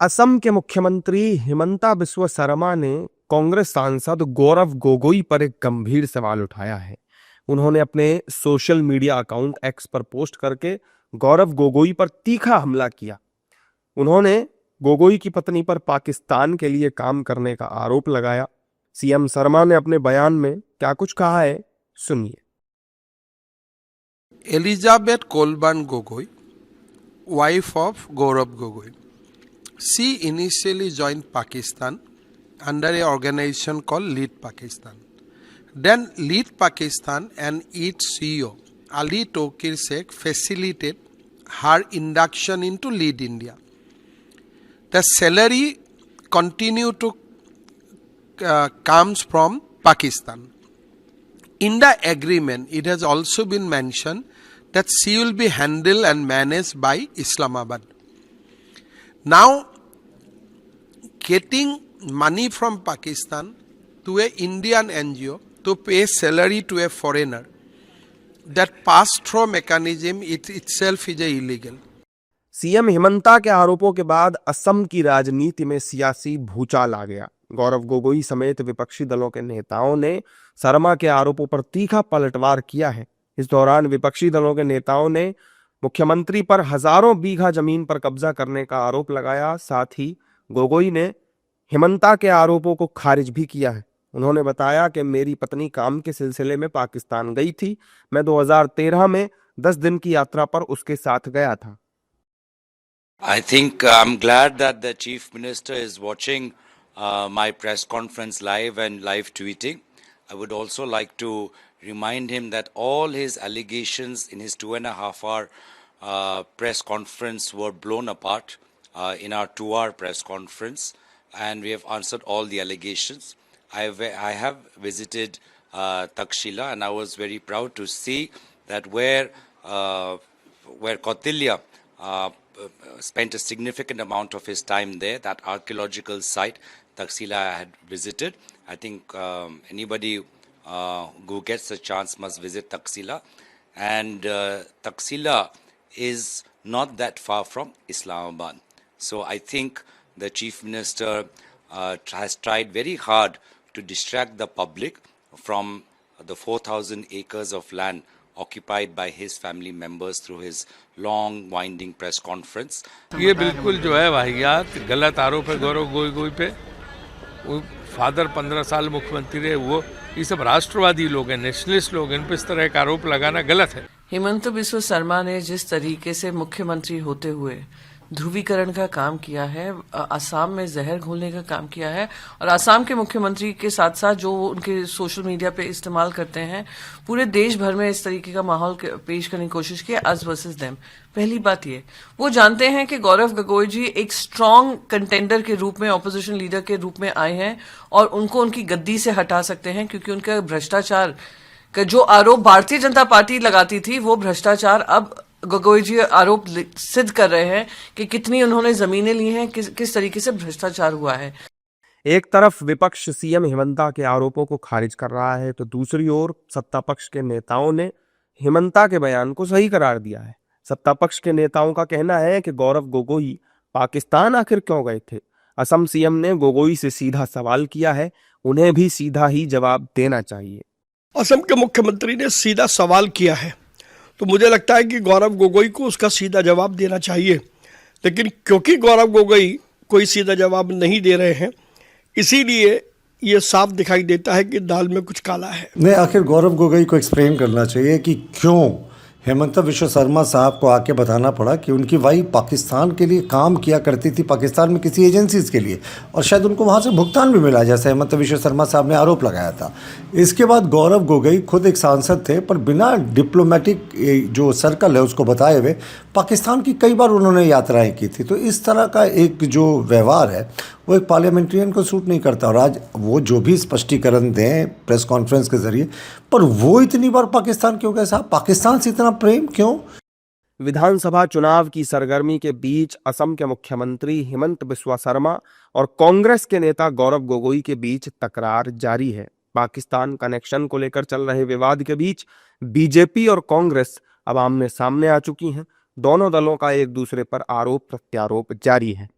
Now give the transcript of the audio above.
असम के मुख्यमंत्री हिमंता बिस्वा शर्मा ने कांग्रेस सांसद गौरव गोगोई पर एक गंभीर सवाल उठाया है। उन्होंने अपने सोशल मीडिया अकाउंट एक्स पर पोस्ट करके गौरव गोगोई पर तीखा हमला किया। उन्होंने गोगोई की पत्नी पर पाकिस्तान के लिए काम करने का आरोप लगाया। सीएम शर्मा ने अपने बयान में क्या कुछ कहा है, सुनिए। Elizabeth Colburn Gogoi, wife of Gaurav Gogoi. She initially joined Pakistan under an organization called Lead Pakistan. Then Lead Pakistan and its CEO Ali Tokir Sheikh facilitated her induction into Lead India. The salary continue to comes from Pakistan. In the agreement, it has also been mentioned that she will be handled and managed by Islamabad. Now, getting money from Pakistan to an Indian NGO to pay salary to a foreigner, that pass-through mechanism itself is illegal. CM Himanta के आरोपों के बाद असम की राजनीति में सियासी भूचाल आ गया। गौरव गोगोई समेत विपक्षी दलों के नेताओं ने शर्मा के आरोपों पर तीखा पलटवार किया है। इस दौरान विपक्षी दलों के नेताओं ने मुख्यमंत्री पर हजारों बीघा जमीन पर कब्जा करने का आरोप लगाया। साथ ही गोगोई ने हिमंता के आरोपों को खारिज भी किया है। उन्होंने बताया कि मेरी पत्नी काम के सिलसिले में पाकिस्तान गई थी। मैं 2013 में 10 दिन की यात्रा पर उसके साथ गया था। I think I'm glad that the Chief Minister is watching my press conference live and live tweeting. I would also like to remind him that all his allegations in his 2.5-hour press conference were blown apart in our 2-hour press conference, and we have answered all the allegations. I have visited Takshila, and I was very proud to see that where Kautilya spent a significant amount of his time there, that archaeological site Takshila I had visited. I think anybody who gets a chance must visit Takshila, and Takshila is not that far from Islamabad. So I think the Chief Minister has tried very hard to distract the public from the 4,000 acres of land occupied by his family members through his long winding press conference. ये बिल्कुल जो है वाहियात गलत आरोप है गौरव गोगोई पे। वो फादर 15 साल मुख्यमंत्री रहे, वो ये सब राष्ट्रवादी लोग हैं, नेशनलिस्ट लोग हैं, इन पर इस तरह का आरोप लगाना गलत है। हिमंत बिस्वा शर्मा ने जिस तरीके से मुख्यमंत्री होते हुए ध्रुवीकरण का काम किया है, असम में जहर घोलने का काम किया है, और असम के मुख्यमंत्री के साथ साथ जो उनके सोशल मीडिया पे इस्तेमाल करते हैं, पूरे देश भर में इस तरीके का माहौल पेश करने की कोशिश की, अस वर्सेस देम। पहली बात ये, वो जानते हैं कि गौरव गोगोई जी एक स्ट्रांग कंटेंडर के रूप में, ऑपोजिशन लीडर के रूप में आए हैं और उनको उनकी गद्दी से हटा सकते हैं, क्योंकि उनका भ्रष्टाचार का जो आरोप भारतीय जनता पार्टी लगाती थी, वो भ्रष्टाचार अब गोगोई जी आरोप सिद्ध कर रहे हैं कि कितनी उन्होंने जमीनें ली हैं, किस तरीके से भ्रष्टाचार हुआ है। एक तरफ विपक्ष सीएम हिमंता के आरोपों को खारिज कर रहा है, तो दूसरी ओर सत्ता पक्ष के नेताओं ने हिमंता के बयान को सही करार दिया है। सत्ता पक्ष के नेताओं का कहना है कि गौरव गोगोई पाकिस्तान आखिर क्यों गए थे। असम सीएम ने गोगोई से सीधा सवाल किया है, उन्हें भी सीधा ही जवाब देना चाहिए। असम के मुख्यमंत्री ने सीधा सवाल किया है, तो मुझे लगता है कि गौरव गोगोई को उसका सीधा जवाब देना चाहिए। लेकिन क्योंकि गौरव गोगोई कोई सीधा जवाब नहीं दे रहे हैं, इसीलिए ये साफ दिखाई देता है कि दाल में कुछ काला है। नहीं, आखिर गौरव गोगोई को एक्सप्लेन करना चाहिए कि क्यों हिमंता बिस्वा शर्मा साहब को आके बताना पड़ा कि उनकी वाइफ पाकिस्तान के लिए काम किया करती थी, पाकिस्तान में किसी एजेंसीज के लिए, और शायद उनको वहाँ से भुगतान भी मिला, जैसे हिमंता बिस्वा शर्मा साहब ने आरोप लगाया था। इसके बाद गौरव गोगोई खुद एक सांसद थे, पर बिना डिप्लोमेटिक जो सर्कल है उसको बताए हुए पाकिस्तान की कई बार उन्होंने यात्राएं की थी। तो इस तरह का एक जो व्यवहार है वो एक पार्लियामेंट्रियन को सूट नहीं करता। और आज वो जो भी स्पष्टीकरण दें प्रेस कॉन्फ्रेंस के जरिए, पर वो इतनी बार पाकिस्तान क्यों गए साहब, पाकिस्तान से इतना प्रेम क्यों? विधानसभा चुनाव की सरगर्मी के बीच असम के मुख्यमंत्री हिमंत बिस्वा शर्मा और कांग्रेस के नेता गौरव गोगोई के बीच तकरार जारी है। पाकिस्तान कनेक्शन को लेकर चल रहे विवाद के बीच बीजेपी और कांग्रेस अब आमने सामने आ चुकी हैं। दोनों दलों का एक दूसरे पर आरोप प्रत्यारोप जारी है।